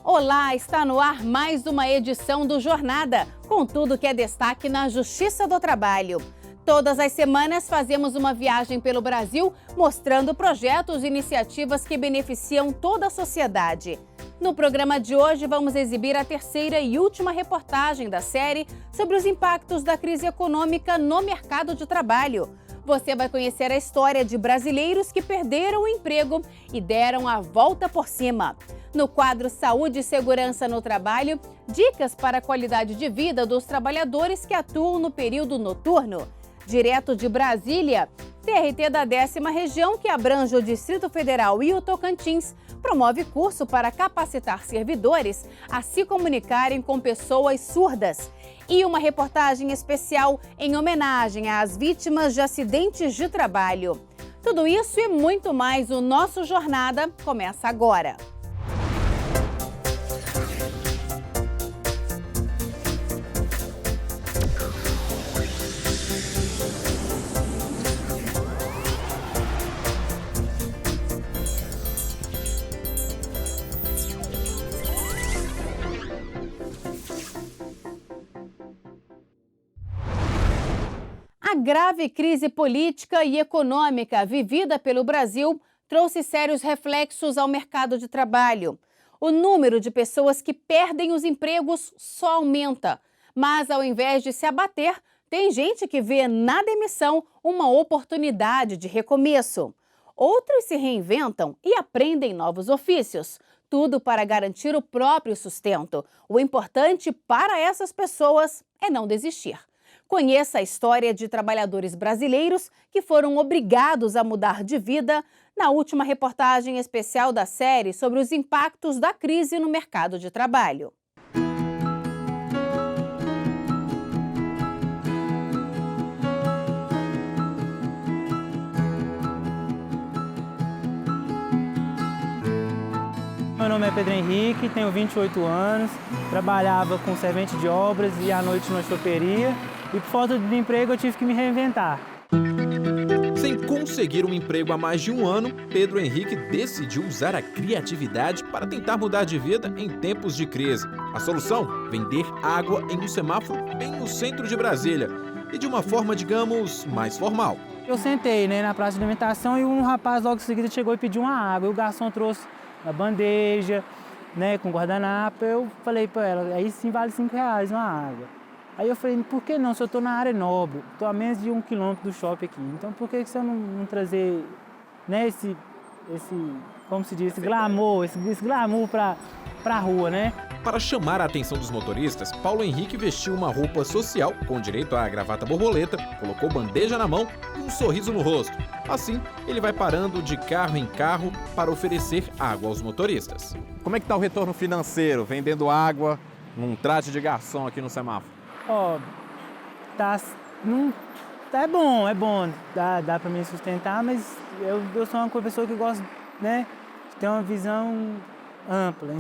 Olá, está no ar mais uma edição do Jornada, com tudo que é destaque na Justiça do Trabalho. Todas as semanas fazemos uma viagem pelo Brasil, mostrando projetos e iniciativas que beneficiam toda a sociedade. No programa de hoje, vamos exibir a terceira e última reportagem da série sobre os impactos da crise econômica no mercado de trabalho. Você vai conhecer a história de brasileiros que perderam o emprego e deram a volta por cima. No quadro Saúde e Segurança no Trabalho, dicas para a qualidade de vida dos trabalhadores que atuam no período noturno. Direto de Brasília, TRT da 10ª Região, que abrange o Distrito Federal e o Tocantins, promove curso para capacitar servidores a se comunicarem com pessoas surdas. E uma reportagem especial em homenagem às vítimas de acidentes de trabalho. Tudo isso e muito mais, o nosso Jornada começa agora. A grave crise política e econômica vivida pelo Brasil trouxe sérios reflexos ao mercado de trabalho. O número de pessoas que perdem os empregos só aumenta, mas ao invés de se abater, tem gente que vê na demissão uma oportunidade de recomeço. Outros se reinventam e aprendem novos ofícios, tudo para garantir o próprio sustento. O importante para essas pessoas é não desistir. Conheça a história de trabalhadores brasileiros que foram obrigados a mudar de vida na última reportagem especial da série sobre os impactos da crise no mercado de trabalho. Meu nome é Pedro Henrique, tenho 28 anos, trabalhava com servente de obras e à noite numa choperia. E por falta de emprego eu tive que me reinventar. Sem conseguir um emprego há mais de um ano, Pedro Henrique decidiu usar a criatividade para tentar mudar de vida em tempos de crise. A solução? Vender água em um semáforo bem no centro de Brasília e de uma forma, digamos, mais formal. Eu sentei, na praça de alimentação e um rapaz logo em seguida chegou e pediu uma água. E o garçom trouxe uma bandeja, com guardanapo. Eu falei para ela, aí sim vale R$5 uma água. Aí eu falei, por que não? Se eu estou na área nobre, estou a menos de 1 quilômetro do shopping aqui. Então por que você não trazer esse como se diz, esse glamour para a rua, Para chamar a atenção dos motoristas, Paulo Henrique vestiu uma roupa social com direito à gravata borboleta, colocou bandeja na mão e um sorriso no rosto. Assim, ele vai parando de carro em carro para oferecer água aos motoristas. Como é que está o retorno financeiro, vendendo água num traje de garçom aqui no semáforo? É bom, dá para me sustentar, mas eu sou uma pessoa que gosta, de ter uma visão ampla.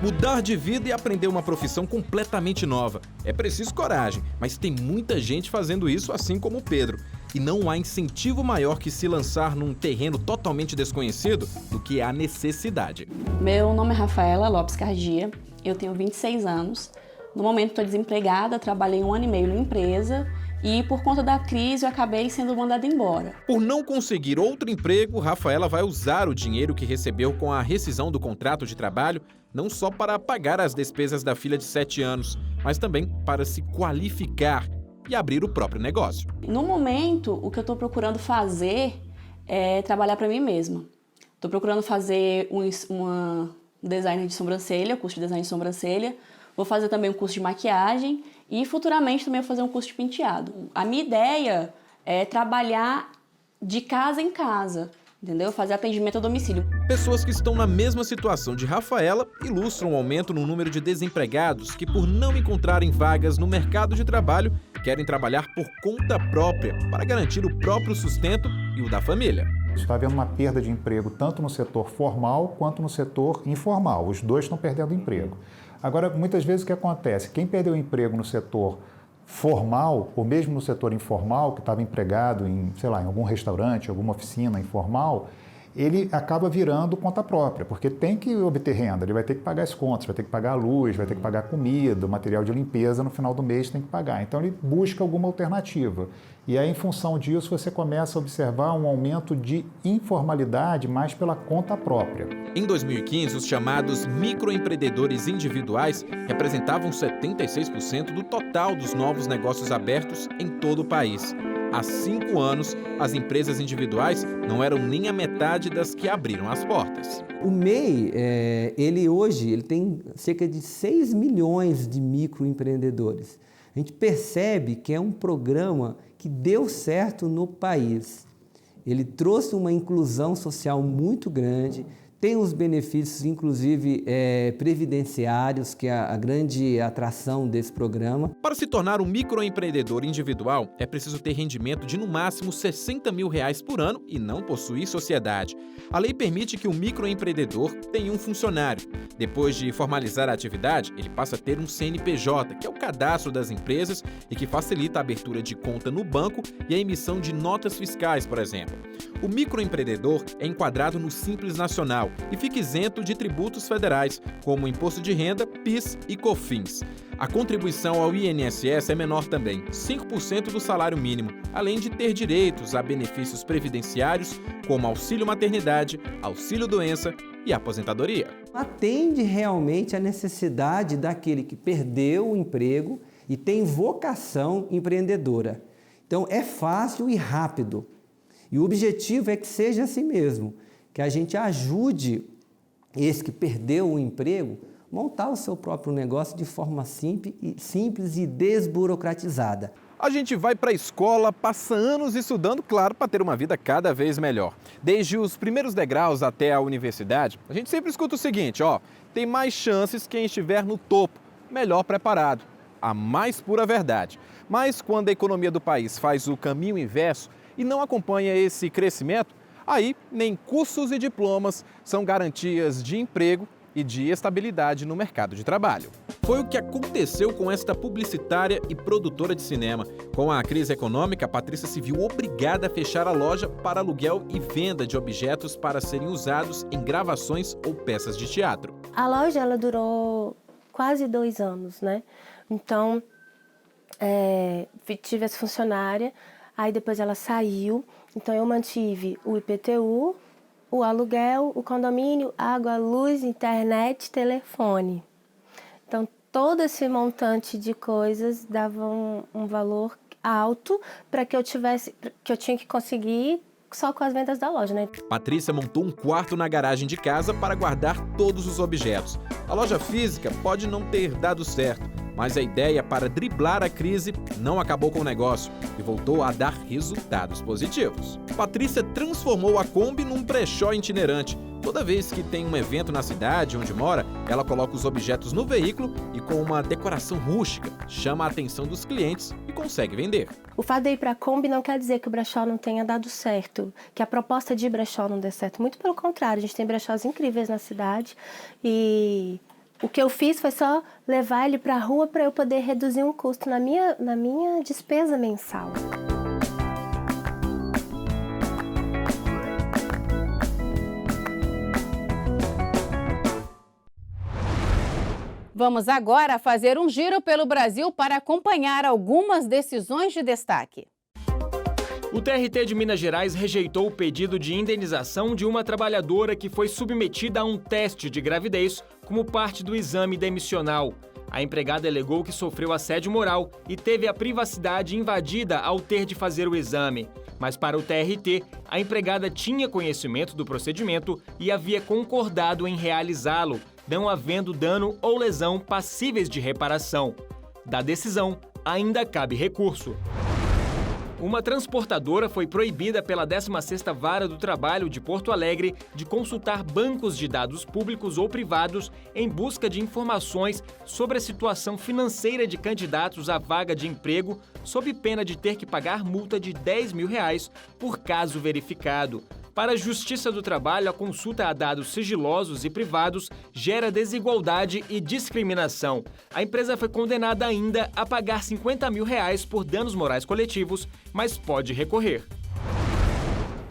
Mudar de vida e aprender uma profissão completamente nova. É preciso coragem, mas tem muita gente fazendo isso assim como o Pedro. E não há incentivo maior que se lançar num terreno totalmente desconhecido do que a necessidade. Meu nome é Rafaela Lopes Cardia, eu tenho 26 anos. No momento estou desempregada, trabalhei 1 ano e meio na empresa e por conta da crise eu acabei sendo mandada embora. Por não conseguir outro emprego, Rafaela vai usar o dinheiro que recebeu com a rescisão do contrato de trabalho não só para pagar as despesas da filha de 7 anos, mas também para se qualificar e abrir o próprio negócio. No momento, o que eu estou procurando fazer é trabalhar para mim mesma. Estou procurando fazer uma design de sobrancelha, curso de design de sobrancelha. Vou fazer também um curso de maquiagem e futuramente também vou fazer um curso de penteado. A minha ideia é trabalhar de casa em casa, entendeu? Fazer atendimento a domicílio. Pessoas que estão na mesma situação de Rafaela ilustram o aumento no número de desempregados que, por não encontrarem vagas no mercado de trabalho, querem trabalhar por conta própria para garantir o próprio sustento e o da família. Está havendo uma perda de emprego tanto no setor formal quanto no setor informal. Os dois estão perdendo emprego. Agora, muitas vezes o que acontece? Quem perdeu emprego no setor formal, ou mesmo no setor informal, que estava empregado em algum restaurante, alguma oficina informal, ele acaba virando conta própria, porque tem que obter renda, ele vai ter que pagar as contas, vai ter que pagar a luz, vai ter que pagar a comida, o material de limpeza, no final do mês tem que pagar. Então ele busca alguma alternativa. E aí, em função disso, você começa a observar um aumento de informalidade mais pela conta própria. Em 2015, os chamados microempreendedores individuais representavam 76% do total dos novos negócios abertos em todo o país. Há 5 anos, as empresas individuais não eram nem a metade das que abriram as portas. O MEI, ele tem cerca de 6 milhões de microempreendedores. A gente percebe que é um programa que deu certo no país. Ele trouxe uma inclusão social muito grande, tem os benefícios, inclusive, previdenciários, que é a grande atração desse programa. Para se tornar um microempreendedor individual, é preciso ter rendimento de no máximo R$60 mil por ano e não possuir sociedade. A lei permite que o microempreendedor tenha um funcionário. Depois de formalizar a atividade, ele passa a ter um CNPJ, que é o cadastro das empresas e que facilita a abertura de conta no banco e a emissão de notas fiscais, por exemplo. O microempreendedor é enquadrado no Simples Nacional e fica isento de tributos federais, como Imposto de Renda, PIS e COFINS. A contribuição ao INSS é menor também, 5% do salário mínimo, além de ter direitos a benefícios previdenciários, como auxílio maternidade, auxílio doença e aposentadoria. Atende realmente a necessidade daquele que perdeu o emprego e tem vocação empreendedora. Então é fácil e rápido. E o objetivo é que seja assim mesmo, que a gente ajude esse que perdeu o emprego a montar o seu próprio negócio de forma simples e desburocratizada. A gente vai para a escola, passa anos estudando, claro, para ter uma vida cada vez melhor. Desde os primeiros degraus até a universidade, a gente sempre escuta o seguinte, tem mais chances quem estiver no topo, melhor preparado. A mais pura verdade. Mas quando a economia do país faz o caminho inverso e não acompanha esse crescimento, aí nem cursos e diplomas são garantias de emprego e de estabilidade no mercado de trabalho. Foi o que aconteceu com esta publicitária e produtora de cinema. Com a crise econômica, a Patrícia se viu obrigada a fechar a loja para aluguel e venda de objetos para serem usados em gravações ou peças de teatro. A loja ela durou quase 2 anos, né? Então, tive essa funcionária, aí depois ela saiu, então eu mantive o IPTU, o aluguel, o condomínio, água, luz, internet, telefone. Então, todo esse montante de coisas dava um valor alto para que eu tinha que conseguir só com as vendas da loja, né? Patrícia montou um quarto na garagem de casa para guardar todos os objetos. A loja física pode não ter dado certo, mas a ideia para driblar a crise não acabou com o negócio e voltou a dar resultados positivos. Patrícia transformou a Kombi num brechó itinerante. Toda vez que tem um evento na cidade onde mora, ela coloca os objetos no veículo e, com uma decoração rústica, chama a atenção dos clientes e consegue vender. O fato de ir para a Kombi não quer dizer que o brechó não tenha dado certo, que a proposta de brechó não dê certo. Muito pelo contrário, a gente tem brechós incríveis na cidade e o que eu fiz foi só levar ele para a rua para eu poder reduzir um custo na minha despesa mensal. Vamos agora fazer um giro pelo Brasil para acompanhar algumas decisões de destaque. O TRT de Minas Gerais rejeitou o pedido de indenização de uma trabalhadora que foi submetida a um teste de gravidez como parte do exame demissional. A empregada alegou que sofreu assédio moral e teve a privacidade invadida ao ter de fazer o exame. Mas para o TRT, a empregada tinha conhecimento do procedimento e havia concordado em realizá-lo, não havendo dano ou lesão passíveis de reparação. Da decisão, ainda cabe recurso. Uma transportadora foi proibida pela 16ª Vara do Trabalho de Porto Alegre de consultar bancos de dados públicos ou privados em busca de informações sobre a situação financeira de candidatos à vaga de emprego, sob pena de ter que pagar multa de R$10 mil por caso verificado. Para a Justiça do Trabalho, a consulta a dados sigilosos e privados gera desigualdade e discriminação. A empresa foi condenada ainda a pagar R$50 mil por danos morais coletivos, mas pode recorrer.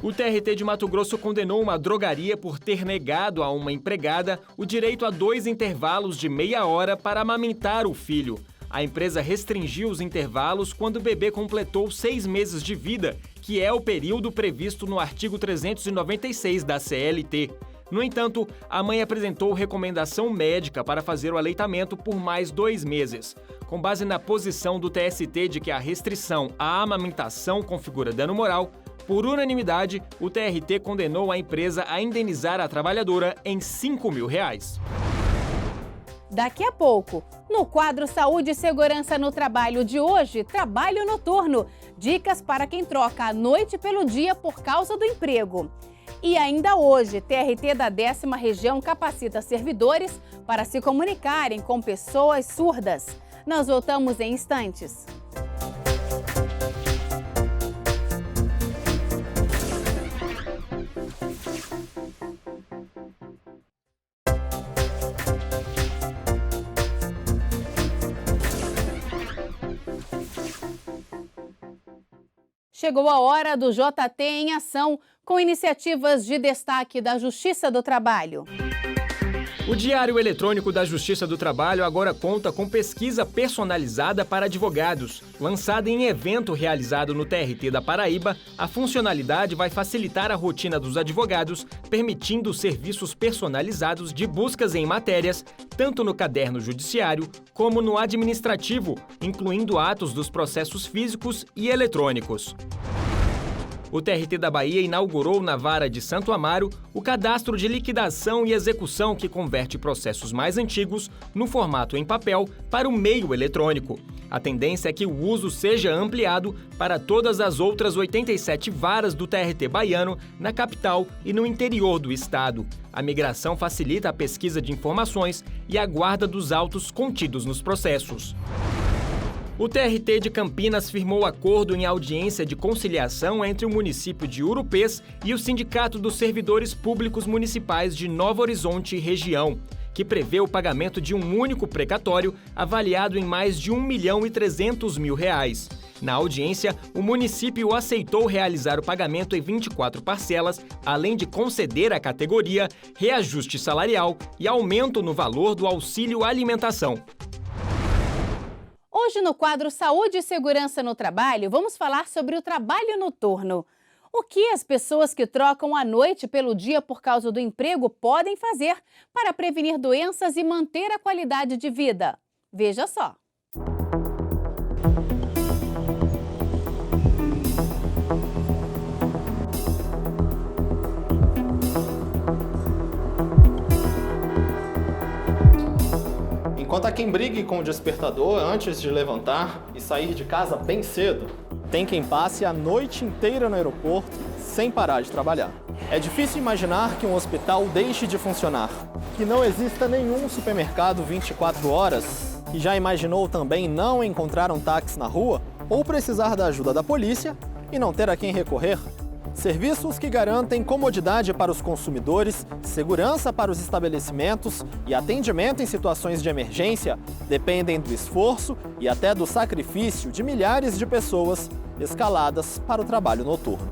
O TRT de Mato Grosso condenou uma drogaria por ter negado a uma empregada o direito a 2 intervalos de meia hora para amamentar o filho. A empresa restringiu os intervalos quando o bebê completou 6 meses de vida, que é o período previsto no artigo 396 da CLT. No entanto, a mãe apresentou recomendação médica para fazer o aleitamento por mais 2 meses. Com base na posição do TST de que a restrição à amamentação configura dano moral, por unanimidade, o TRT condenou a empresa a indenizar a trabalhadora em R$ 5.000. Daqui a pouco, no quadro Saúde e Segurança no Trabalho de hoje, trabalho noturno. Dicas para quem troca a noite pelo dia por causa do emprego. E ainda hoje, TRT da 10ª Região capacita servidores para se comunicarem com pessoas surdas. Nós voltamos em instantes. Chegou a hora do JT em ação, com iniciativas de destaque da Justiça do Trabalho. O Diário Eletrônico da Justiça do Trabalho agora conta com pesquisa personalizada para advogados. Lançada em evento realizado no TRT da Paraíba, a funcionalidade vai facilitar a rotina dos advogados, permitindo serviços personalizados de buscas em matérias, tanto no caderno judiciário como no administrativo, incluindo atos dos processos físicos e eletrônicos. O TRT da Bahia inaugurou na Vara de Santo Amaro o cadastro de liquidação e execução que converte processos mais antigos no formato em papel para o meio eletrônico. A tendência é que o uso seja ampliado para todas as outras 87 varas do TRT baiano na capital e no interior do estado. A migração facilita a pesquisa de informações e a guarda dos autos contidos nos processos. O TRT de Campinas firmou acordo em audiência de conciliação entre o município de Urupês e o Sindicato dos Servidores Públicos Municipais de Novo Horizonte e região, que prevê o pagamento de um único precatório avaliado em mais de R$ 1.300.000. Na audiência, o município aceitou realizar o pagamento em 24 parcelas, além de conceder à categoria reajuste salarial e aumento no valor do auxílio alimentação. Hoje, no quadro Saúde e Segurança no Trabalho, vamos falar sobre o trabalho noturno. O que as pessoas que trocam a noite pelo dia por causa do emprego podem fazer para prevenir doenças e manter a qualidade de vida? Veja só. Enquanto há quem brigue com o despertador antes de levantar e sair de casa bem cedo, tem quem passe a noite inteira no aeroporto sem parar de trabalhar. É difícil imaginar que um hospital deixe de funcionar, que não exista nenhum supermercado 24 horas, e já imaginou também não encontrar um táxi na rua ou precisar da ajuda da polícia e não ter a quem recorrer? Serviços que garantem comodidade para os consumidores, segurança para os estabelecimentos e atendimento em situações de emergência dependem do esforço e até do sacrifício de milhares de pessoas escaladas para o trabalho noturno.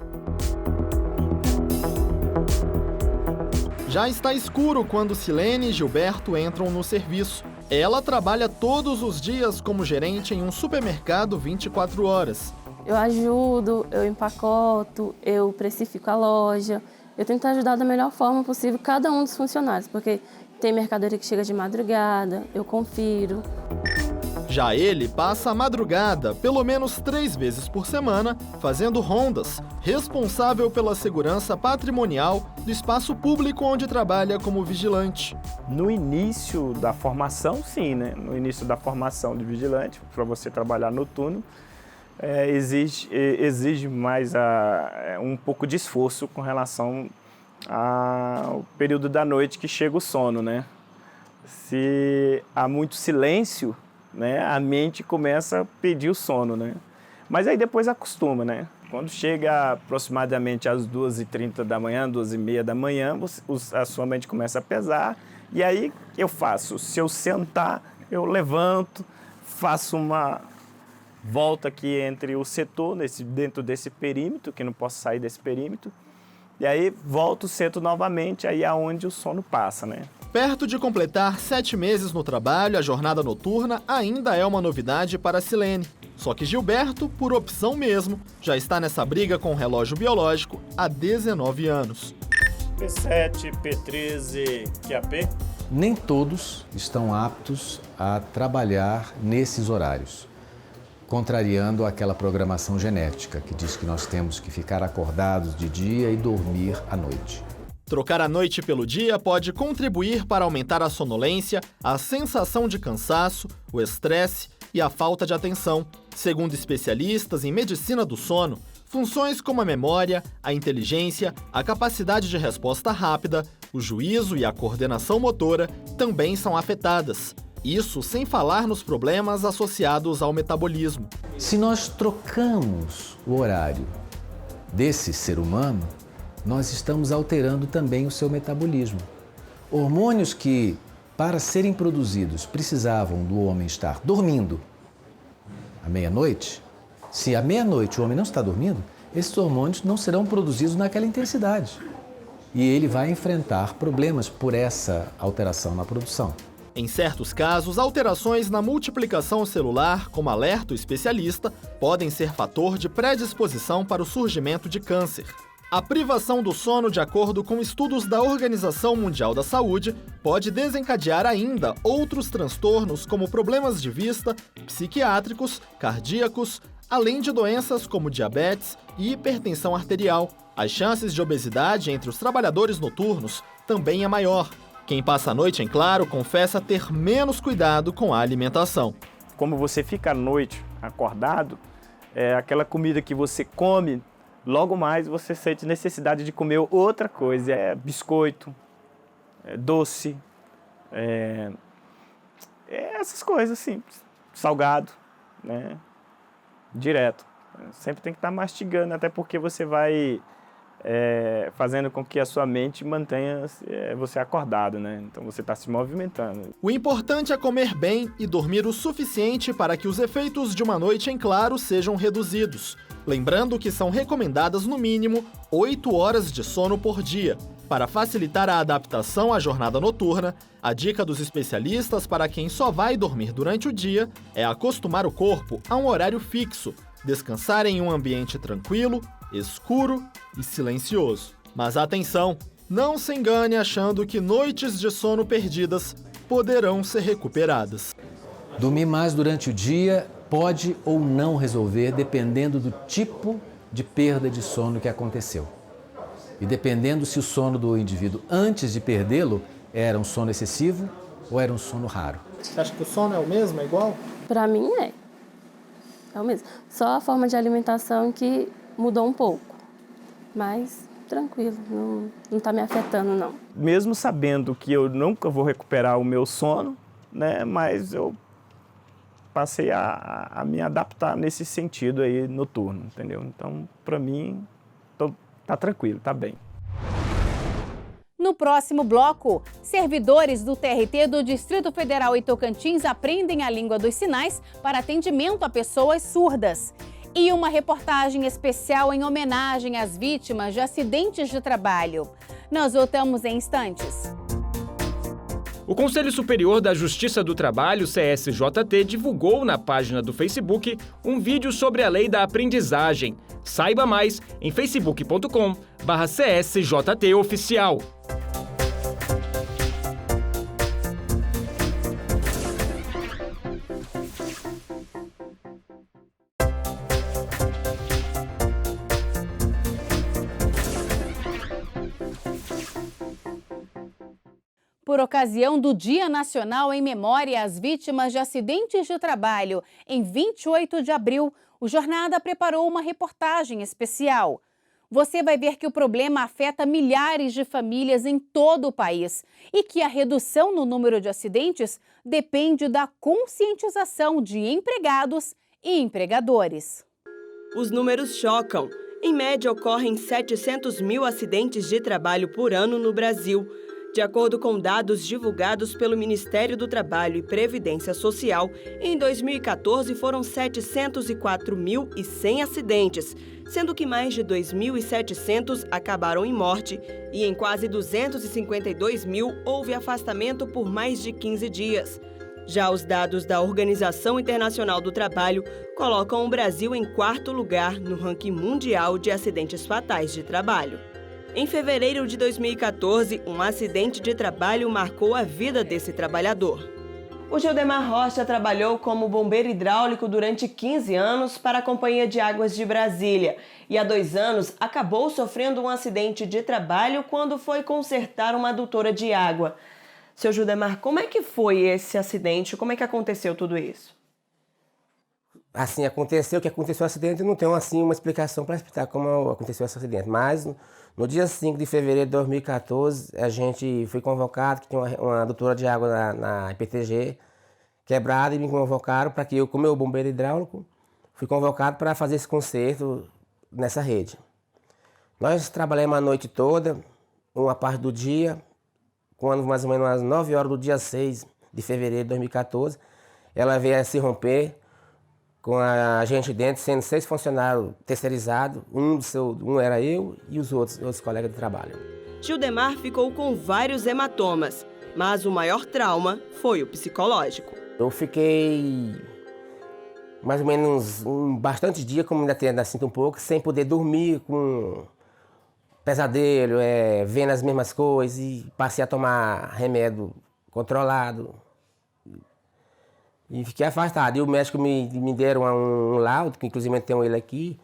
Já está escuro quando Silene e Gilberto entram no serviço. Ela trabalha todos os dias como gerente em um supermercado 24 horas. Eu ajudo, eu empacoto, eu precifico a loja. Eu tento ajudar da melhor forma possível cada um dos funcionários, porque tem mercadoria que chega de madrugada, eu confiro. Já ele passa a madrugada, pelo menos 3 vezes por semana, fazendo rondas, responsável pela segurança patrimonial do espaço público onde trabalha como vigilante. No início da formação, sim, né? No início da formação de vigilante, para você trabalhar noturno, exige mais um pouco de esforço com relação ao período da noite que chega o sono, né? Se há muito silêncio, né, a mente começa a pedir o sono, né? Mas aí depois acostuma, né? Quando chega aproximadamente às 2h30 da manhã, 2h30 da manhã, a sua mente começa a pesar, e aí eu faço. Se eu sentar, eu levanto, faço uma volta aqui entre o setor, dentro desse perímetro, que não posso sair desse perímetro, e aí volto, sento novamente, aí é onde o sono passa, né? Perto de completar 7 meses no trabalho, a jornada noturna ainda é uma novidade para Silene. Só que Gilberto, por opção mesmo, já está nessa briga com o relógio biológico há 19 anos. P7, P13, QAP? Nem todos estão aptos a trabalhar nesses horários, contrariando aquela programação genética que diz que nós temos que ficar acordados de dia e dormir à noite. Trocar a noite pelo dia pode contribuir para aumentar a sonolência, a sensação de cansaço, o estresse e a falta de atenção. Segundo especialistas em medicina do sono, funções como a memória, a inteligência, a capacidade de resposta rápida, o juízo e a coordenação motora também são afetadas. Isso sem falar nos problemas associados ao metabolismo. Se nós trocamos o horário desse ser humano, nós estamos alterando também o seu metabolismo. Hormônios que, para serem produzidos, precisavam do homem estar dormindo à meia-noite, se à meia-noite o homem não está dormindo, esses hormônios não serão produzidos naquela intensidade. E ele vai enfrentar problemas por essa alteração na produção. Em certos casos, alterações na multiplicação celular, como alerta o especialista, podem ser fator de predisposição para o surgimento de câncer. A privação do sono, de acordo com estudos da Organização Mundial da Saúde, pode desencadear ainda outros transtornos como problemas de vista, psiquiátricos, cardíacos, além de doenças como diabetes e hipertensão arterial. As chances de obesidade entre os trabalhadores noturnos também é maior. Quem passa a noite em claro confessa ter menos cuidado com a alimentação. Como você fica à noite acordado, aquela comida que você come, logo mais você sente necessidade de comer outra coisa. É biscoito, doce, essas coisas assim, salgado, né? Direto. Sempre tem que estar mastigando, até porque você vai fazendo com que a sua mente mantenha você acordado, né? Então você está se movimentando. O importante é comer bem e dormir o suficiente para que os efeitos de uma noite em claro sejam reduzidos. Lembrando que são recomendadas no mínimo 8 horas de sono por dia. Para facilitar a adaptação à jornada noturna, a dica dos especialistas para quem só vai dormir durante o dia é acostumar o corpo a um horário fixo, descansar em um ambiente tranquilo, escuro e silencioso. Mas atenção, não se engane achando que noites de sono perdidas poderão ser recuperadas. Dormir mais durante o dia pode ou não resolver, dependendo do tipo de perda de sono que aconteceu. E dependendo se o sono do indivíduo antes de perdê-lo era um sono excessivo ou era um sono raro. Você acha que o sono é o mesmo, é igual? Para mim é o mesmo. Só a forma de alimentação que mudou um pouco, mas tranquilo, não está me afetando não. Mesmo sabendo que eu nunca vou recuperar o meu sono, né, mas eu passei a me adaptar nesse sentido aí noturno, entendeu? Então, para mim, tá tranquilo, tá bem. No próximo bloco, servidores do TRT do Distrito Federal e Tocantins aprendem a língua dos sinais para atendimento a pessoas surdas. E uma reportagem especial em homenagem às vítimas de acidentes de trabalho. Nós voltamos em instantes. O Conselho Superior da Justiça do Trabalho, CSJT, divulgou na página do Facebook um vídeo sobre a lei da aprendizagem. Saiba mais em facebook.com/CSJToficial. Por ocasião do Dia Nacional em Memória às Vítimas de Acidentes de Trabalho, em 28 de abril, o Jornada preparou uma reportagem especial. Você vai ver que o problema afeta milhares de famílias em todo o país e que a redução no número de acidentes depende da conscientização de empregados e empregadores. Os números chocam. Em média, ocorrem 700 mil acidentes de trabalho por ano no Brasil. De acordo com dados divulgados pelo Ministério do Trabalho e Previdência Social, em 2014 foram 704.100 acidentes, sendo que mais de 2.700 acabaram em morte e em quase 252 mil houve afastamento por mais de 15 dias. Já os dados da Organização Internacional do Trabalho colocam o Brasil em 4º lugar no ranking mundial de acidentes fatais de trabalho. Em fevereiro de 2014, um acidente de trabalho marcou a vida desse trabalhador. O Gildemar Rocha trabalhou como bombeiro hidráulico durante 15 anos para a Companhia de Águas de Brasília e há 2 anos acabou sofrendo um acidente de trabalho quando foi consertar uma adutora de água. Seu Gildemar, como é que foi esse acidente? Como é que aconteceu tudo isso? Assim, aconteceu o acidente, não tenho assim uma explicação para explicar como aconteceu esse acidente, mas no dia 5 de fevereiro de 2014, a gente foi convocado, que tinha uma adutora de água na IPTG quebrada, e me convocaram para que eu, como eu bombeiro hidráulico, fui convocado para fazer esse conserto nessa rede. Nós trabalhamos a noite toda, uma parte do dia, quando mais ou menos às 9 horas do dia 6 de fevereiro de 2014, ela veio a se romper, com a gente dentro, sendo 6 funcionários terceirizados, um era eu e os outros colegas de trabalho. Gildemar ficou com vários hematomas, mas o maior trauma foi o psicológico. Eu fiquei mais ou menos bastante dia, como ainda sinto um pouco, sem poder dormir, com pesadelo, vendo as mesmas coisas, e passei a tomar remédio controlado. E fiquei afastado. E o médico me deram um laudo, que inclusive tenho ele aqui,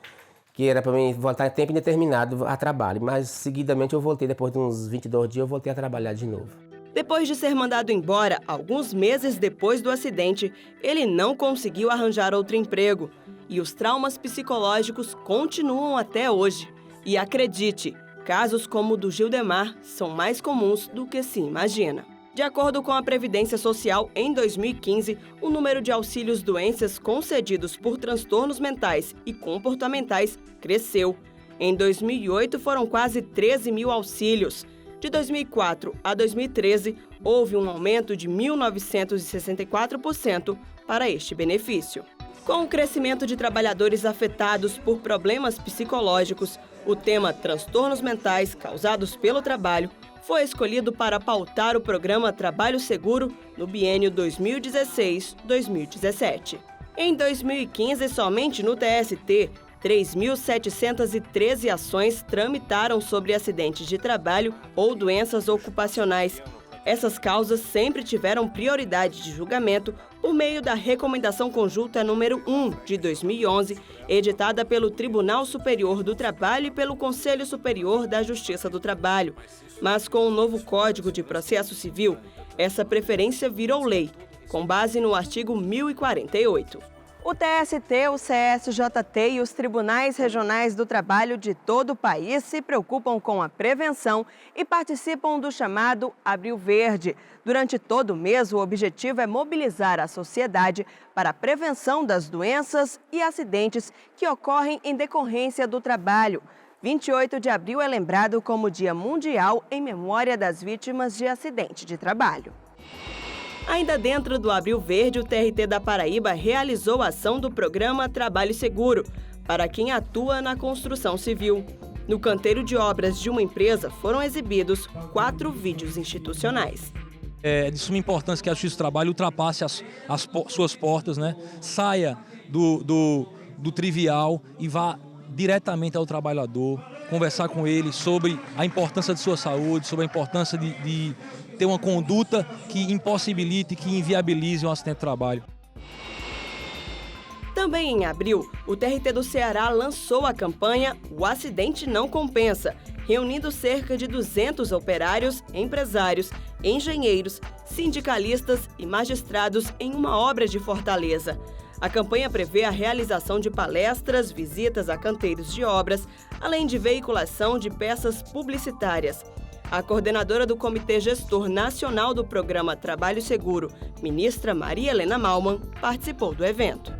que era para mim voltar em tempo indeterminado a trabalho. Mas seguidamente eu voltei, depois de uns 22 dias, eu voltei a trabalhar de novo. Depois de ser mandado embora, alguns meses depois do acidente, ele não conseguiu arranjar outro emprego. E os traumas psicológicos continuam até hoje. E acredite, casos como o do Gildemar são mais comuns do que se imagina. De acordo com a Previdência Social, em 2015, o número de auxílios-doenças concedidos por transtornos mentais e comportamentais cresceu. Em 2008, foram quase 13 mil auxílios. De 2004 a 2013, houve um aumento de 1.964% para este benefício. Com o crescimento de trabalhadores afetados por problemas psicológicos, o tema transtornos mentais causados pelo trabalho foi escolhido para pautar o programa Trabalho Seguro no biênio 2016-2017. Em 2015, somente no TST, 3.713 ações tramitaram sobre acidentes de trabalho ou doenças ocupacionais. Essas causas sempre tiveram prioridade de julgamento por meio da Recomendação Conjunta número 1, de 2011, editada pelo Tribunal Superior do Trabalho e pelo Conselho Superior da Justiça do Trabalho. Mas com o novo Código de Processo Civil, essa preferência virou lei, com base no artigo 1048. O TST, o CSJT e os tribunais regionais do trabalho de todo o país se preocupam com a prevenção e participam do chamado Abril Verde. Durante todo o mês, o objetivo é mobilizar a sociedade para a prevenção das doenças e acidentes que ocorrem em decorrência do trabalho. 28 de abril é lembrado como Dia Mundial em memória das vítimas de acidente de trabalho. Ainda dentro do Abril Verde, o TRT da Paraíba realizou a ação do programa Trabalho Seguro, para quem atua na construção civil. No canteiro de obras de uma empresa foram exibidos 4 vídeos institucionais. É de suma importância que a Justiça do Trabalho ultrapasse as suas portas, né? Saia do trivial e vá diretamente ao trabalhador, conversar com ele sobre a importância de sua saúde, sobre a importância de ter uma conduta que impossibilite, que inviabilize um acidente de trabalho. Também em abril, o TRT do Ceará lançou a campanha O Acidente Não Compensa, reunindo cerca de 200 operários, empresários, engenheiros, sindicalistas e magistrados em uma obra de Fortaleza. A campanha prevê a realização de palestras, visitas a canteiros de obras, além de veiculação de peças publicitárias. A coordenadora do Comitê Gestor Nacional do Programa Trabalho Seguro, ministra Maria Helena Malman, participou do evento.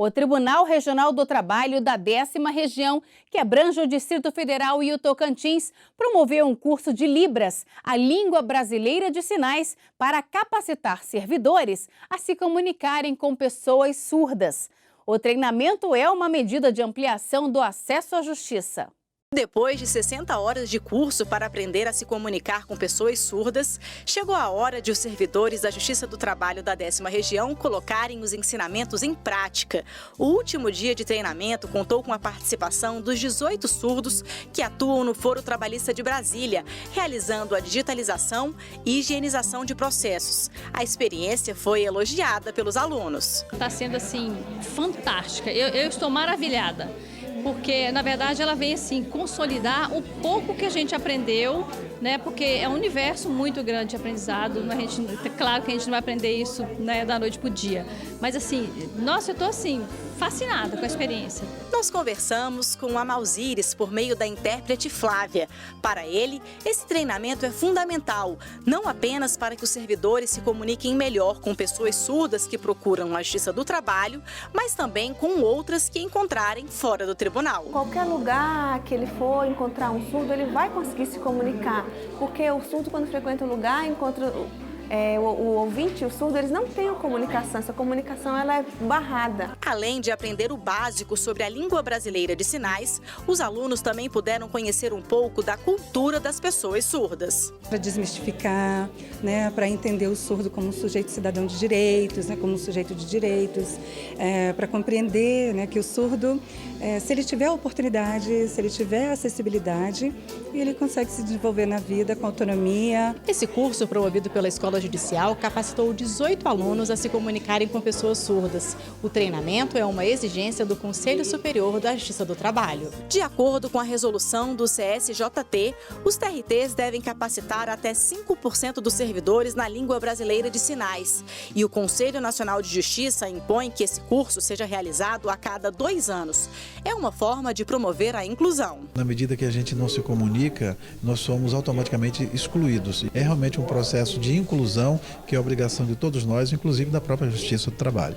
O Tribunal Regional do Trabalho da 10ª Região, que abrange o Distrito Federal e o Tocantins, promoveu um curso de Libras, a língua brasileira de sinais, para capacitar servidores a se comunicarem com pessoas surdas. O treinamento é uma medida de ampliação do acesso à justiça. Depois de 60 horas de curso para aprender a se comunicar com pessoas surdas, chegou a hora de os servidores da Justiça do Trabalho da 10ª Região colocarem os ensinamentos em prática. O último dia de treinamento contou com a participação dos 18 surdos que atuam no Foro Trabalhista de Brasília, realizando a digitalização e higienização de processos. A experiência foi elogiada pelos alunos. Está sendo, assim, fantástica. Eu estou maravilhada. Porque, na verdade, ela vem assim consolidar o pouco que a gente aprendeu, né? Porque é um universo muito grande de aprendizado. Claro que a gente não vai aprender isso, né, da noite para o dia. Mas assim, nossa, eu estou assim, fascinada com a experiência. Nós conversamos com Amalzires por meio da intérprete Flávia. Para ele, esse treinamento é fundamental, não apenas para que os servidores se comuniquem melhor com pessoas surdas que procuram a Justiça do Trabalho, mas também com outras que encontrarem fora do tribunal. Qualquer lugar que ele for encontrar um surdo, ele vai conseguir se comunicar, porque o surdo, quando frequenta o lugar, encontra o ouvinte e o surdo, eles não têm a comunicação, essa comunicação ela é barrada. Além de aprender o básico sobre a língua brasileira de sinais, os alunos também puderam conhecer um pouco da cultura das pessoas surdas. Para desmistificar, né, para entender o surdo como um sujeito cidadão de direitos, né, como um sujeito de direitos, para compreender, né, que o surdo, se ele tiver oportunidade, se ele tiver acessibilidade, ele consegue se desenvolver na vida com autonomia. Esse curso, promovido pela Escola Judicial, capacitou 18 alunos a se comunicarem com pessoas surdas. O treinamento é uma exigência do Conselho Superior da Justiça do Trabalho. De acordo com a resolução do CSJT, os TRTs devem capacitar até 5% dos servidores na língua brasileira de sinais. E o Conselho Nacional de Justiça impõe que esse curso seja realizado a cada 2 anos. É uma forma de promover a inclusão. Na medida que a gente não se comunica, nós somos automaticamente excluídos. É realmente um processo de inclusão que é obrigação de todos nós, inclusive da própria Justiça do Trabalho.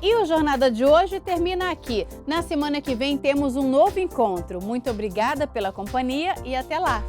E o Jornada de hoje termina aqui. Na semana que vem temos um novo encontro. Muito obrigada pela companhia e até lá!